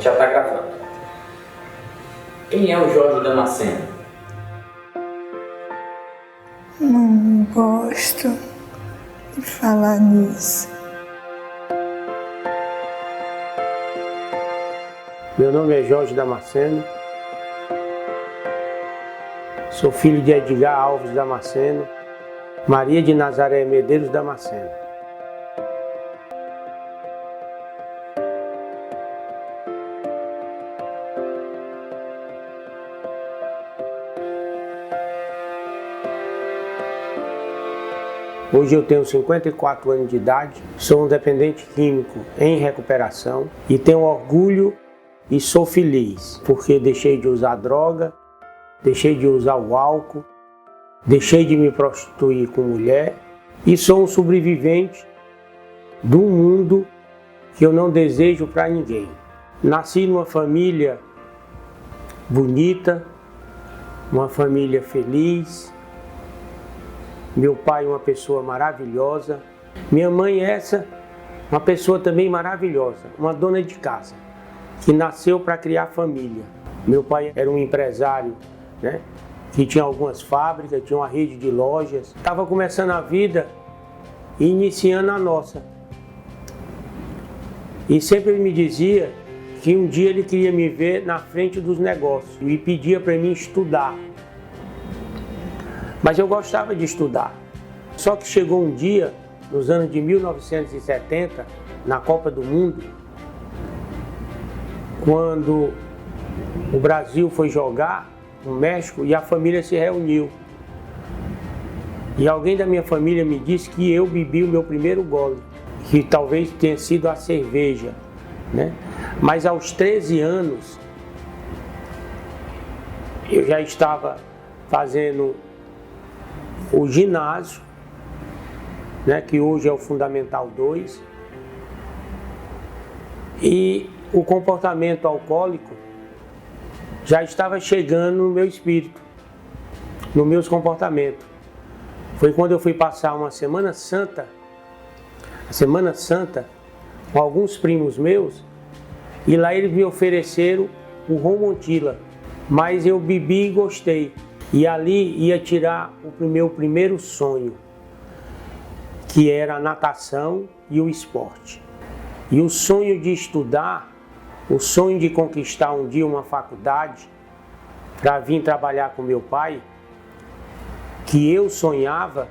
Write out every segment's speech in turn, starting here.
Já está gravando. Quem é o Jorge Damasceno? Não gosto de falar nisso. Meu nome é Jorge Damasceno. Sou filho de Edgar Alves Damasceno, Maria de Nazaré Medeiros Damasceno. Hoje eu tenho 54 anos de idade, sou um dependente químico em recuperação e tenho orgulho e sou feliz porque deixei de usar droga, deixei de usar o álcool, deixei de me prostituir com mulher e sou um sobrevivente de um mundo que eu não desejo para ninguém. Nasci numa família bonita, uma família feliz. Meu pai uma pessoa maravilhosa, minha mãe uma pessoa também maravilhosa, uma dona de casa, que nasceu para criar família. Meu pai era um empresário, né, que tinha algumas fábricas, tinha uma rede de lojas. Estava começando a vida e iniciando a nossa. E sempre ele me dizia que um dia ele queria me ver na frente dos negócios e pedia para mim estudar. Mas eu gostava de estudar. Só que chegou um dia, nos anos de 1970, na Copa do Mundo, quando o Brasil foi jogar no México e a família se reuniu. E alguém da minha família me disse que eu bebi o meu primeiro gole, que talvez tenha sido a cerveja, né? Mas aos 13 anos, eu já estava fazendo o ginásio, né, que hoje é o Fundamental 2, e o comportamento alcoólico já estava chegando no meu espírito, nos meus comportamentos. Foi quando eu fui passar uma Semana Santa, com alguns primos meus, e lá eles me ofereceram o Rum Montila, mas eu bebi e gostei. E ali ia tirar o meu primeiro sonho, que era a natação e o esporte. E o sonho de estudar, o sonho de conquistar um dia uma faculdade para vir trabalhar com meu pai, que eu sonhava,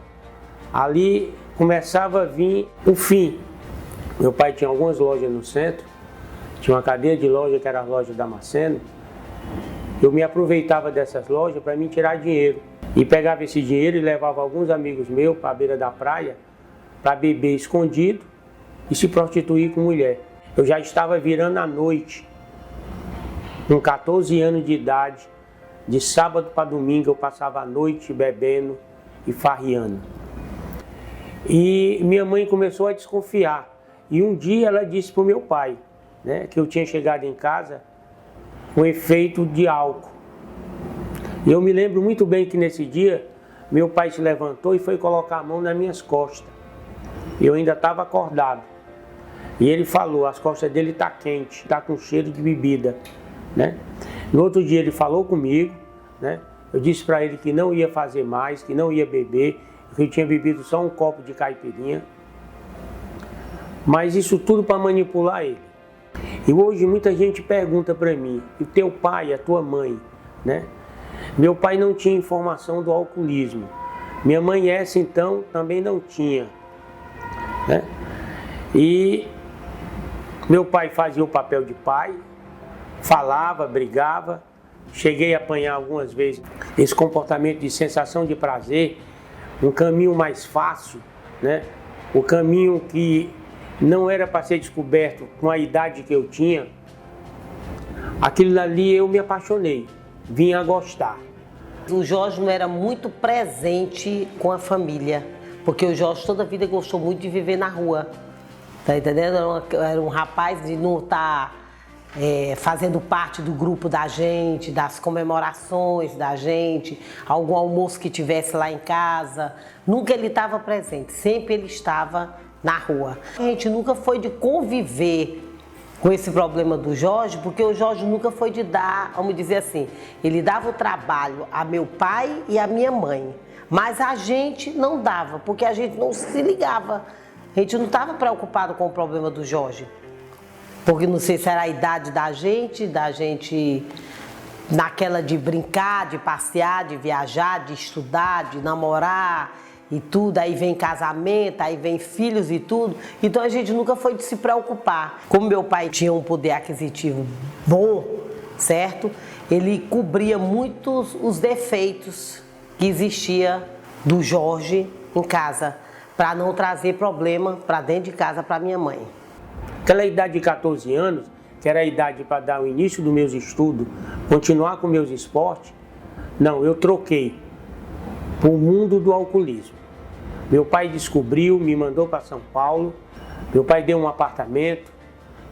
ali começava a vir o fim. Meu pai tinha algumas lojas no centro, tinha uma cadeia de loja que era a loja Damasceno. Eu me aproveitava dessas lojas para me tirar dinheiro. E pegava esse dinheiro e levava alguns amigos meus para a beira da praia para beber escondido e se prostituir com mulher. Eu já estava virando à noite, com 14 anos de idade, de sábado para domingo eu passava a noite bebendo e farriando. E minha mãe começou a desconfiar. E um dia ela disse para o meu pai, né, que eu tinha chegado em casa com efeito de álcool. E eu me lembro muito bem que nesse dia, meu pai se levantou e foi colocar a mão nas minhas costas. Eu ainda estava acordado. E ele falou, as costas dele estão quentes, está com cheiro de bebida, né? No outro dia ele falou comigo, né? Eu disse para ele que não ia fazer mais, que não ia beber, que eu tinha bebido só um copo de caipirinha. Mas isso tudo para manipular ele. E hoje muita gente pergunta para mim, e o teu pai, a tua mãe, né? Meu pai não tinha informação do alcoolismo. Minha mãe então também não tinha, né? E meu pai fazia o papel de pai, falava, brigava. Cheguei a apanhar algumas vezes esse comportamento de sensação de prazer, um caminho mais fácil, né? O caminho que não era para ser descoberto com a idade que eu tinha. Aquilo ali eu me apaixonei, vim a gostar. O Jorge não era muito presente com a família, porque o Jorge toda a vida gostou muito de viver na rua, tá entendendo? Era um rapaz de não estar fazendo parte do grupo da gente, das comemorações da gente, algum almoço que tivesse lá em casa. Nunca ele estava presente, sempre ele estava na rua. A gente nunca foi de conviver com esse problema do Jorge, porque o Jorge nunca foi de dar, vamos dizer assim, ele dava o trabalho a meu pai e a minha mãe, mas a gente não dava, porque a gente não se ligava, a gente não estava preocupado com o problema do Jorge, porque não sei se era a idade da gente naquela de brincar, de passear, de viajar, de estudar, de namorar e tudo, aí vem casamento, aí vem filhos e tudo, então a gente nunca foi de se preocupar. Como meu pai tinha um poder aquisitivo bom, certo? Ele cobria muitos os defeitos que existia do Jorge em casa, para não trazer problema para dentro de casa para minha mãe. Aquela idade de 14 anos, que era a idade para dar o início dos meus estudos, continuar com meus esportes, não, eu troquei para o mundo do alcoolismo. Meu pai descobriu, me mandou para São Paulo, meu pai deu um apartamento,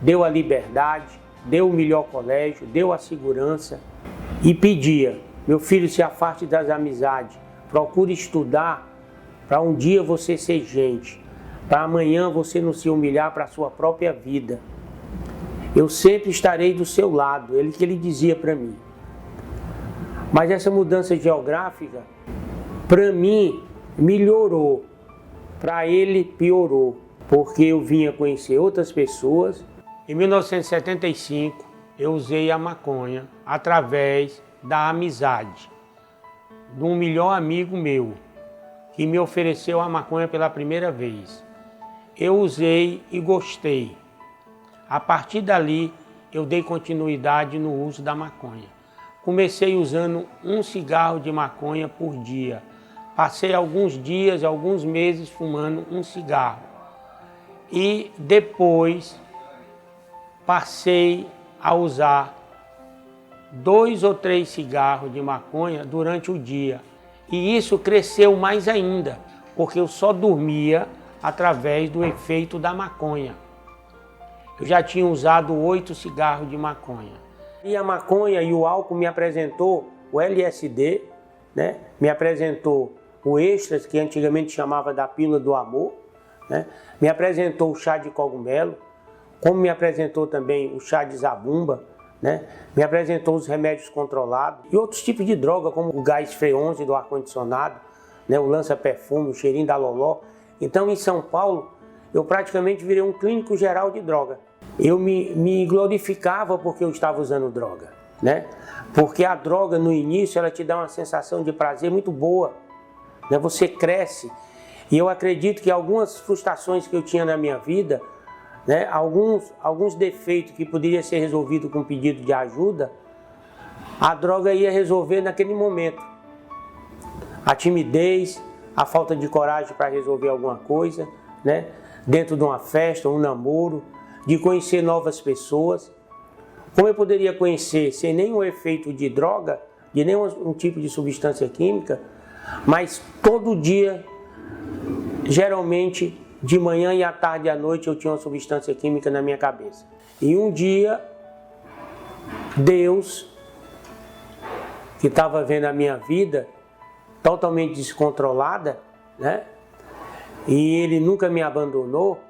deu a liberdade, deu o melhor colégio, deu a segurança e pedia, meu filho, se afaste das amizades, procure estudar para um dia você ser gente, para amanhã você não se humilhar para a sua própria vida. Eu sempre estarei do seu lado, que ele dizia para mim. Mas essa mudança geográfica, para mim, melhorou, para ele piorou, porque eu vinha conhecer outras pessoas. Em 1975, eu usei a maconha através da amizade de um melhor amigo meu, que me ofereceu a maconha pela primeira vez. Eu usei e gostei. A partir dali, eu dei continuidade no uso da maconha. Comecei usando um cigarro de maconha por dia. Passei alguns dias, alguns meses fumando um cigarro. E depois passei a usar 2 ou 3 cigarros de maconha durante o dia. E isso cresceu mais ainda, porque eu só dormia através do efeito da maconha. Eu já tinha usado 8 cigarros de maconha. E a maconha e o álcool me apresentou o LSD, né? Me apresentou o Extras, que antigamente chamava da pílula do amor, né? Me apresentou o chá de cogumelo, como me apresentou também o chá de zabumba, né? Me apresentou os remédios controlados e outros tipos de droga, como o gás freonze do ar-condicionado, né? O lança-perfume, o cheirinho da loló. Então, em São Paulo, eu praticamente virei um clínico geral de droga. Eu me glorificava porque eu estava usando droga, né? Porque a droga, no início, ela te dá uma sensação de prazer muito boa, né? Você cresce. E eu acredito que algumas frustrações que eu tinha na minha vida, né? Alguns defeitos que poderiam ser resolvidos com pedido de ajuda, a droga ia resolver naquele momento. A timidez, a falta de coragem para resolver alguma coisa, né? Dentro de uma festa, um namoro, de conhecer novas pessoas. Como eu poderia conhecer sem nenhum efeito de droga, de nenhum tipo de substância química, mas todo dia, geralmente de manhã e à tarde e à noite, eu tinha uma substância química na minha cabeça. E um dia, Deus, que estava vendo a minha vida totalmente descontrolada, né? E Ele nunca me abandonou,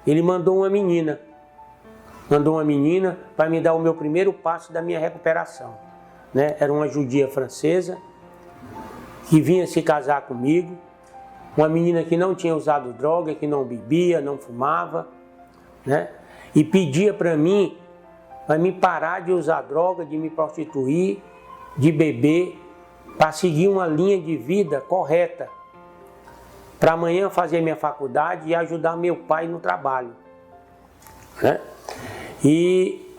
Ele mandou uma menina. Mandou uma menina para me dar o meu primeiro passo da minha recuperação, né? Era uma judia francesa que vinha se casar comigo, uma menina que não tinha usado droga, que não bebia, não fumava, né? E pedia para mim parar de usar droga, de me prostituir, de beber, para seguir uma linha de vida correta, para amanhã fazer minha faculdade e ajudar meu pai no trabalho, né? E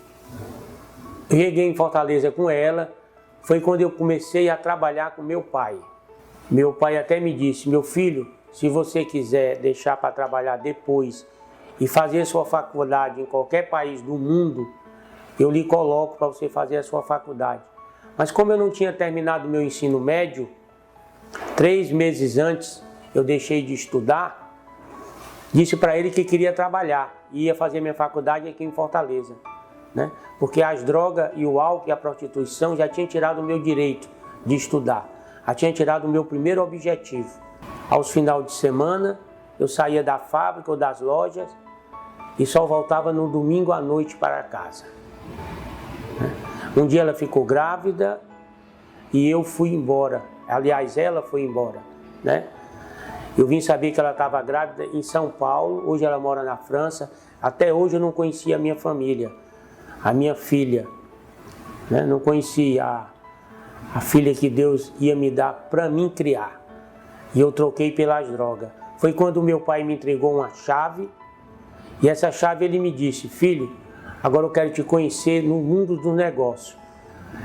cheguei em Fortaleza com ela, foi quando eu comecei a trabalhar com meu pai. Meu pai até me disse: meu filho, se você quiser deixar para trabalhar depois e fazer sua faculdade em qualquer país do mundo, eu lhe coloco para você fazer a sua faculdade. Mas como eu não tinha terminado meu ensino médio, 3 meses antes eu deixei de estudar, disse para ele que queria trabalhar e ia fazer minha faculdade aqui em Fortaleza, né? Porque as drogas e o álcool e a prostituição já tinham tirado o meu direito de estudar, já tinha tirado o meu primeiro objetivo. Aos finais de semana eu saía da fábrica ou das lojas e só voltava no domingo à noite para casa. Um dia ela ficou grávida e eu fui embora. Aliás, ela foi embora, né? Eu vim saber que ela estava grávida em São Paulo, hoje ela mora na França. Até hoje eu não conhecia a minha família, a minha filha, né? Não conhecia a filha que Deus ia me dar para mim criar. E eu troquei pelas drogas. Foi quando meu pai me entregou uma chave, e essa chave ele me disse: filho, agora eu quero te conhecer no mundo do negócio.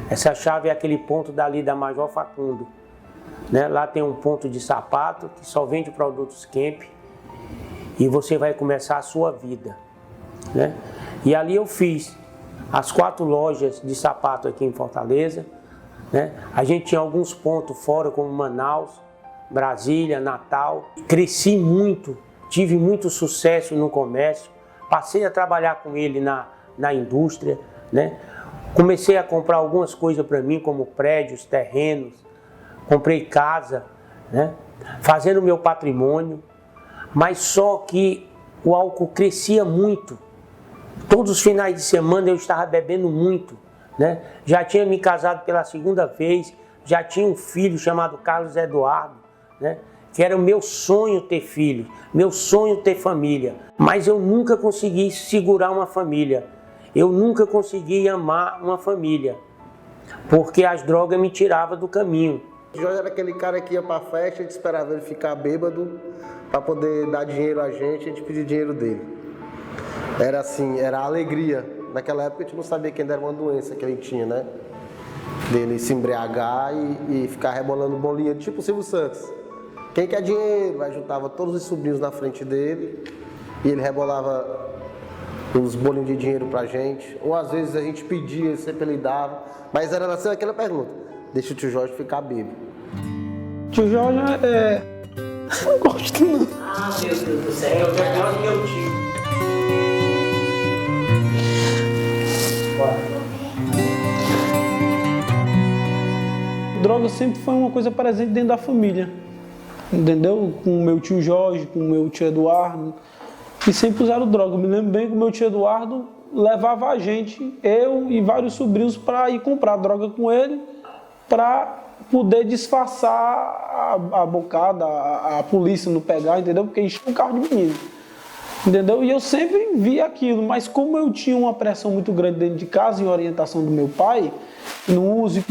Essa chave é aquele ponto dali da Major Facundo, né? Lá tem um ponto de sapato que só vende produtos Kemp, e você vai começar a sua vida, né? E ali eu fiz as 4 lojas de sapato aqui em Fortaleza, né? A gente tinha alguns pontos fora, como Manaus, Brasília, Natal. Cresci muito, tive muito sucesso no comércio, passei a trabalhar com ele na indústria, né? Comecei a comprar algumas coisas para mim, como prédios, terrenos, comprei casa, né? Fazendo meu patrimônio, mas só que o álcool crescia muito. Todos os finais de semana eu estava bebendo muito, né? Já tinha me casado pela 2ª vez, já tinha um filho chamado Carlos Eduardo, né? Que era o meu sonho ter filho, meu sonho ter família, mas eu nunca consegui segurar uma família, eu nunca consegui amar uma família, porque as drogas me tiravam do caminho. O Jorge era aquele cara que ia pra festa, a gente esperava ele ficar bêbado para poder dar dinheiro a gente pedia dinheiro dele. Era assim, era a alegria. Naquela época a gente não sabia que ainda era uma doença que ele tinha, né? Dele se embriagar e ficar rebolando bolinha, tipo o Silvio Santos. Quem quer dinheiro? Aí juntava todos os sobrinhos na frente dele e ele rebolava os bolinhos de dinheiro pra gente. Ou às vezes a gente pedia, sempre ele dava. Mas era assim aquela pergunta: deixa o tio Jorge ficar bêbado. Tio Jorge não gosto não. Ah, meu Deus do céu, eu pegava do meu tio. Droga sempre foi uma coisa presente dentro da família, entendeu? Com o meu tio Jorge, com o meu tio Eduardo, que sempre usaram droga. Eu me lembro bem que o meu tio Eduardo levava a gente, eu e vários sobrinhos, para ir comprar droga com ele, para poder disfarçar a bocada, a polícia não pegar, entendeu? Porque enchia um carro de menino, entendeu? E eu sempre vi aquilo, mas como eu tinha uma pressão muito grande dentro de casa, em orientação do meu pai, que não use,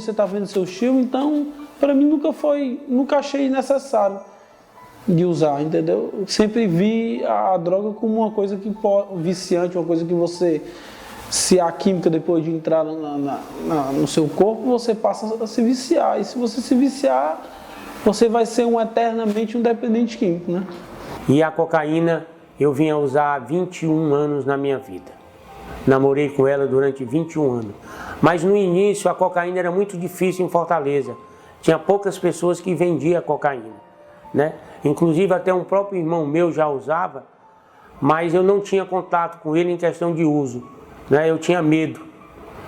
você tá vendo seu tio, então para mim nunca achei necessário de usar, entendeu? Eu sempre vi a droga como uma coisa viciante, uma coisa que você, se a química depois de entrar no seu corpo, você passa a se viciar, e se você se viciar, você vai ser eternamente um dependente químico, né? E a cocaína eu vim a usar há 21 anos na minha vida. Namorei com ela durante 21 anos. Mas no início a cocaína era muito difícil em Fortaleza. Tinha poucas pessoas que vendiam cocaína, né? Inclusive até um próprio irmão meu já usava, mas eu não tinha contato com ele em questão de uso, né? Eu tinha medo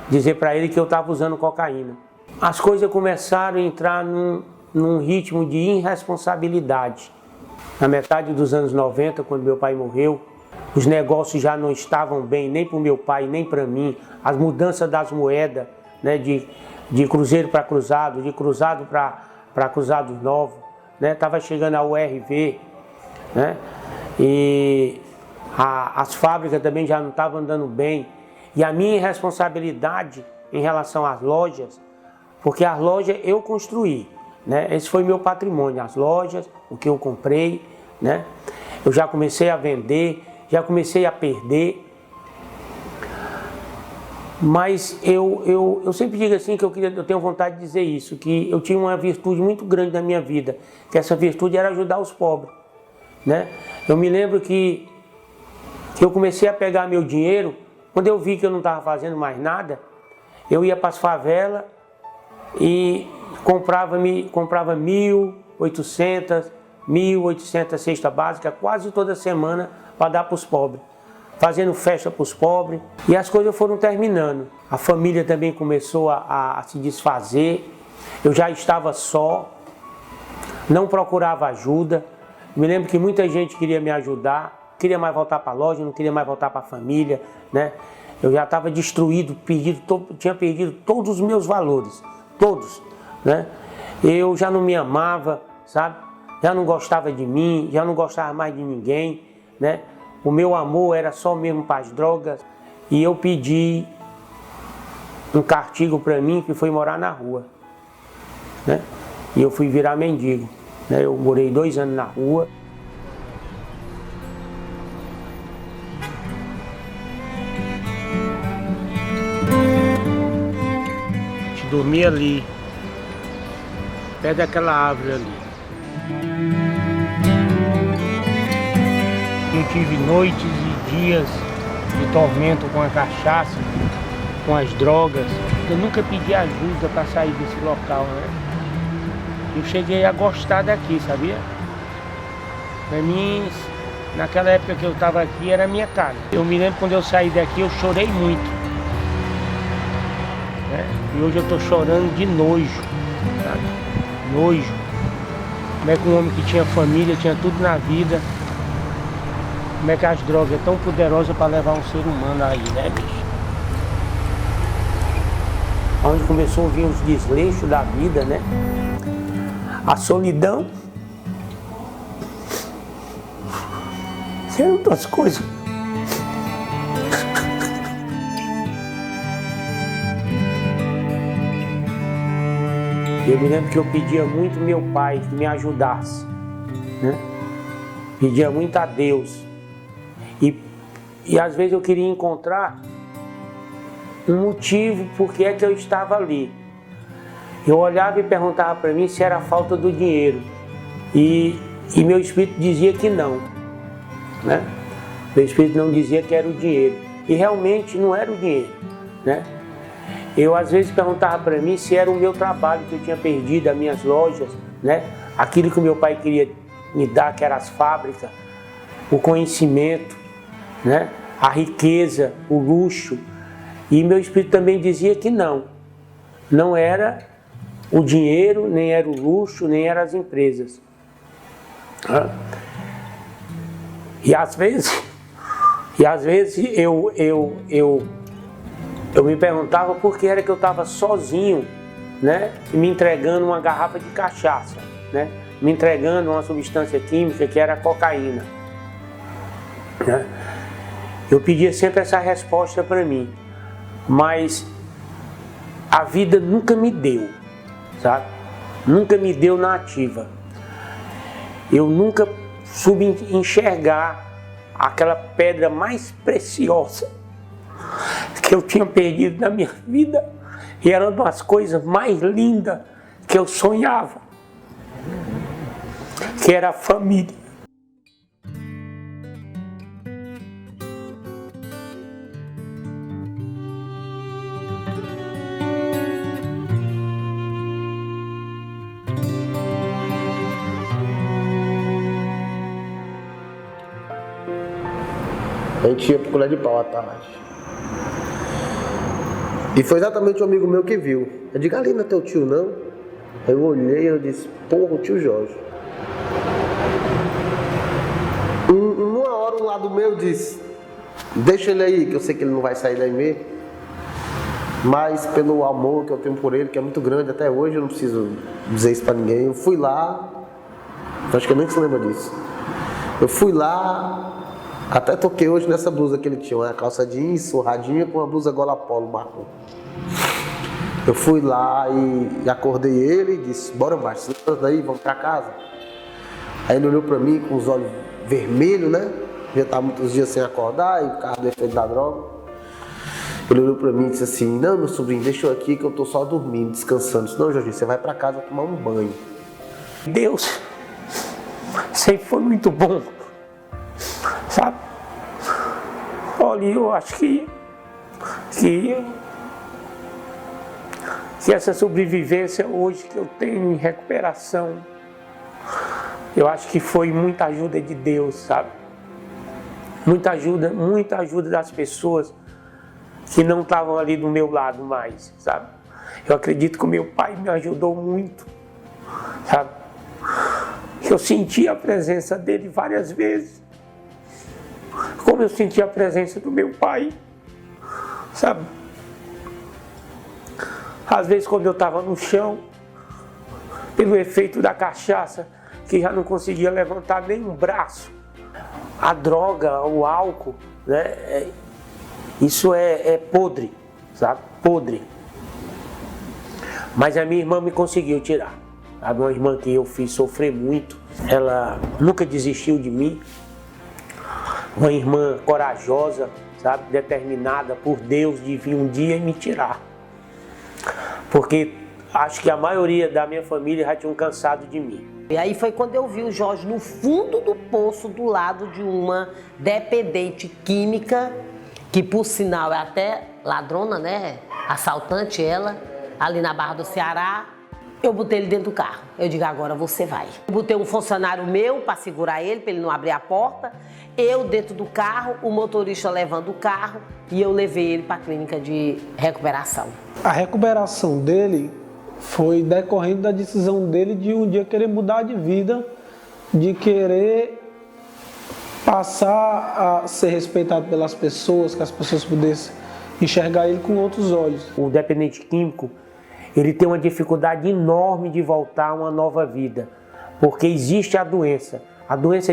de dizer para ele que eu estava usando cocaína. As coisas começaram a entrar num ritmo de irresponsabilidade. Na metade dos anos 90, quando meu pai morreu, os negócios já não estavam bem, nem para o meu pai, nem para mim. As mudanças das moedas, né, de cruzeiro para cruzado, de cruzado para cruzado novo, né, estava chegando a URV, né, e as fábricas também já não estavam andando bem. E a minha irresponsabilidade em relação às lojas, porque as lojas eu construí, né, esse foi meu patrimônio, as lojas, o que eu comprei, né, eu já comecei a vender, já comecei a perder, mas eu sempre digo assim que eu tenho vontade de dizer isso, que eu tinha uma virtude muito grande na minha vida, que essa virtude era ajudar os pobres, né? Eu me lembro que eu comecei a pegar meu dinheiro, quando eu vi que eu não estava fazendo mais nada, eu ia para as favelas e comprava 1.800 cestas básicas quase toda semana para dar para os pobres, fazendo festa para os pobres, e as coisas foram terminando. A família também começou a se desfazer, eu já estava só, não procurava ajuda. Me lembro que muita gente queria me ajudar, queria mais voltar para a loja, não queria mais voltar para a família, né? Eu já estava destruído, tinha perdido todos os meus valores, todos, né? Eu já não me amava, sabe? Já não gostava de mim, já não gostava mais de ninguém, né? O meu amor era só mesmo para as drogas. E eu pedi um castigo para mim, que foi morar na rua, né? E eu fui virar mendigo, né? Eu morei 2 anos na rua. A gente dormia ali, perto daquela árvore ali. Eu tive noites e dias de tormento com a cachaça, com as drogas. Eu nunca pedi ajuda para sair desse local, né? Eu cheguei a gostar daqui, sabia? Para mim, naquela época que eu estava aqui, era a minha casa. Eu me lembro quando eu saí daqui, eu chorei muito, né? E hoje eu estou chorando de nojo, sabe? Nojo. Como é que um homem que tinha família, tinha tudo na vida, como é que as drogas é tão poderosas para levar um ser humano aí, né, bicho? Onde começou a vir os desleixos da vida, né? A solidão. Eram outras coisas. Eu me lembro que eu pedia muito ao meu pai que me ajudasse, né? Pedia muito a Deus. E às vezes eu queria encontrar um motivo por que é que eu estava ali. Eu olhava e perguntava para mim se era a falta do dinheiro. E meu espírito dizia que não, né? Meu espírito não dizia que era o dinheiro. E realmente não era o dinheiro, né? Eu às vezes perguntava para mim se era o meu trabalho que eu tinha perdido, as minhas lojas, né? Aquilo que o meu pai queria me dar, que eram as fábricas, o conhecimento, né? A riqueza, o luxo. E meu espírito também dizia que não. Não era o dinheiro, nem era o luxo, nem eram as empresas. E às vezes eu me perguntava por que era que eu estava sozinho, né? E me entregando uma garrafa de cachaça, né? Me entregando uma substância química que era a cocaína, né? Eu pedia sempre essa resposta para mim, mas a vida nunca me deu, sabe? Nunca me deu na ativa. Eu nunca soube enxergar aquela pedra mais preciosa que eu tinha perdido na minha vida, e era uma das coisas mais lindas que eu sonhava, que era a família. A gente ia pro colher de pau à tarde. E foi exatamente um amigo meu que viu. Eu digo, ali não é teu tio não? Aí eu olhei e eu disse, porra, o tio Jorge. Numa hora um lado meu disse, deixa ele aí, que eu sei que ele não vai sair daí mesmo. Mas pelo amor que eu tenho por ele, que é muito grande até hoje, eu não preciso dizer isso pra ninguém. Eu fui lá, acho que eu nem se lembra disso. Eu fui lá, até toquei hoje nessa blusa que ele tinha, uma calça jeans, surradinha, com uma blusa gola polo marrom. Eu fui lá e acordei ele e disse, bora Márcio, levanta daí, vamos pra casa. Aí ele olhou pra mim com os olhos vermelhos, né? Já estava muitos dias sem acordar, e por causa do efeito da droga. Ele olhou pra mim e disse assim, não, meu sobrinho, deixa eu aqui que eu tô só dormindo, descansando. Eu disse, não, Jorginho, você vai pra casa tomar um banho. Deus sempre foi muito bom, sabe? Olha, eu acho que essa sobrevivência hoje que eu tenho em recuperação, eu acho que foi muita ajuda de Deus, sabe? Muita ajuda das pessoas que não estavam ali do meu lado mais, sabe? Eu acredito que o meu pai me ajudou muito, sabe? Eu senti a presença dele várias vezes. como eu senti a presença do meu pai, sabe? Às vezes quando eu estava no chão, pelo efeito da cachaça, que já não conseguia levantar nem um braço, a droga, o álcool, né? Isso é podre, sabe? Podre. Mas a minha irmã me conseguiu tirar. A minha irmã que eu fiz sofrer muito, ela nunca desistiu de mim. Uma irmã corajosa, sabe? Determinada por Deus de vir um dia e me tirar. Porque acho que a maioria da minha família já tinham cansado de mim. E aí foi quando eu vi o Jorge no fundo do poço, do lado de uma dependente química, que por sinal é até ladrona, né? Assaltante ela, ali na Barra do Ceará. Eu botei ele dentro do carro. Eu digo, agora você vai. Eu botei um funcionário meu para segurar ele, para ele não abrir a porta. Eu dentro do carro, o motorista levando o carro e eu levei ele para a clínica de recuperação. A recuperação dele foi decorrente da decisão dele de um dia querer mudar de vida, de querer passar a ser respeitado pelas pessoas, que as pessoas pudessem enxergar ele com outros olhos. O dependente químico, ele tem uma dificuldade enorme de voltar a uma nova vida, porque existe a doença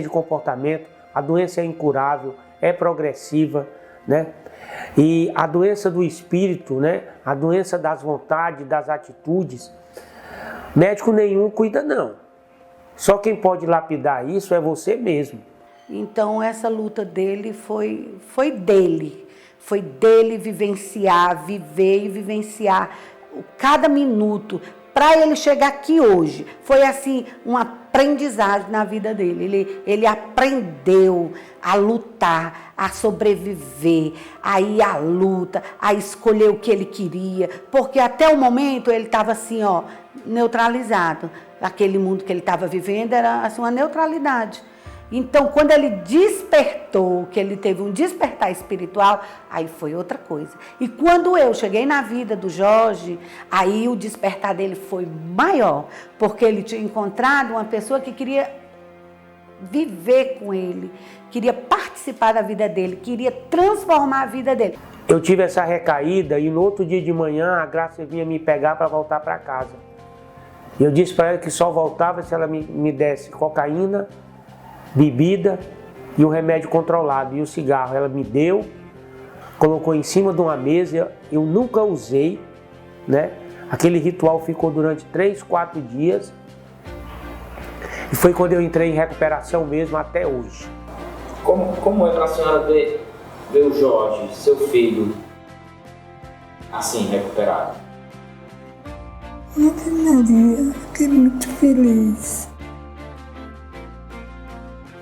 de comportamento, a doença é incurável, é progressiva, né? E a doença do espírito, né? A doença das vontades, das atitudes, médico nenhum cuida não. Só quem pode lapidar isso é você mesmo. Então essa luta dele foi dele vivenciar, viver e vivenciar cada minuto para ele chegar aqui hoje. Foi assim um aprendizagem na vida dele. Ele aprendeu a lutar, a sobreviver, a ir à luta, a escolher o que ele queria, porque até o momento ele estava assim, ó, neutralizado. Aquele mundo que ele estava vivendo era assim, uma neutralidade. Então, quando ele despertou, que ele teve um despertar espiritual, aí foi outra coisa. E quando eu cheguei na vida do Jorge, aí o despertar dele foi maior, porque ele tinha encontrado uma pessoa que queria viver com ele, queria participar da vida dele, queria transformar a vida dele. Eu tive essa recaída e no outro dia de manhã a Graça vinha me pegar para voltar para casa. E eu disse para ela que só voltava se ela me desse cocaína, bebida e o remédio controlado e o cigarro. Ela me deu, colocou em cima de uma mesa, eu nunca usei, né? Aquele ritual ficou durante 3, 4 dias e foi quando eu entrei em recuperação mesmo até hoje. Como é para a senhora ver o Jorge, seu filho, assim, recuperado? Ave Maria, fiquei muito feliz.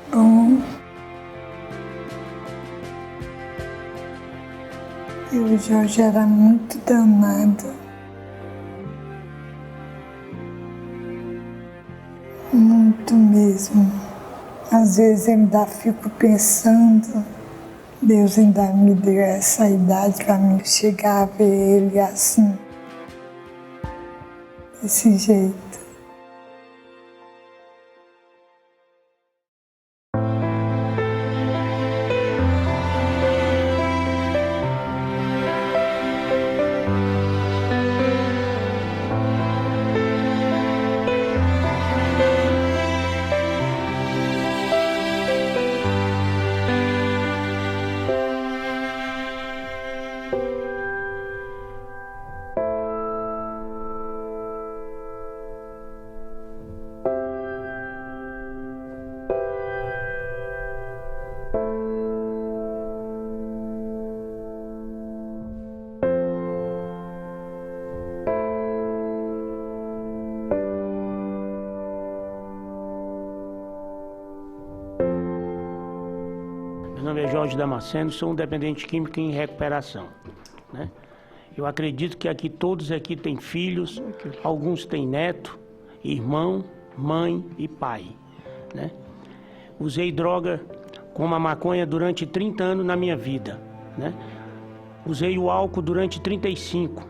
Bom, e o Jorge era muito danado, muito mesmo. Às vezes eu ainda fico pensando, Deus ainda me deu essa idade para mim chegar a ver ele assim, desse jeito. Meu nome é Jorge Damasceno, sou um dependente químico em recuperação, né? Eu acredito que aqui todos aqui têm filhos, alguns têm neto, irmão, mãe e pai, né? Usei droga como a maconha durante 30 anos na minha vida, né? Usei o álcool durante 35.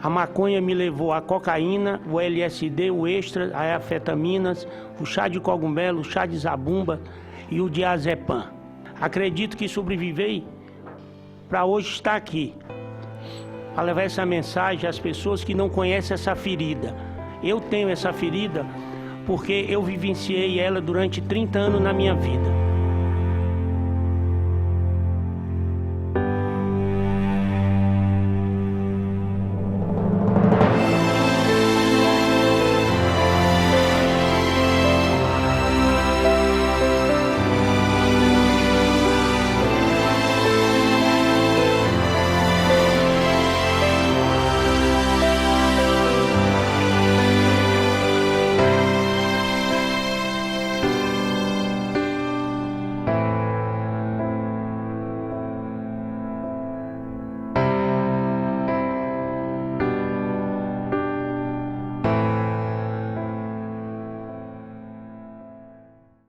A maconha me levou a cocaína, o LSD, o extra, as anfetaminas, o chá de cogumelo, o chá de zabumba e o diazepam. Acredito que sobrevivei para hoje estar aqui, para levar essa mensagem às pessoas que não conhecem essa ferida. Eu tenho essa ferida porque eu vivenciei ela durante 30 anos na minha vida.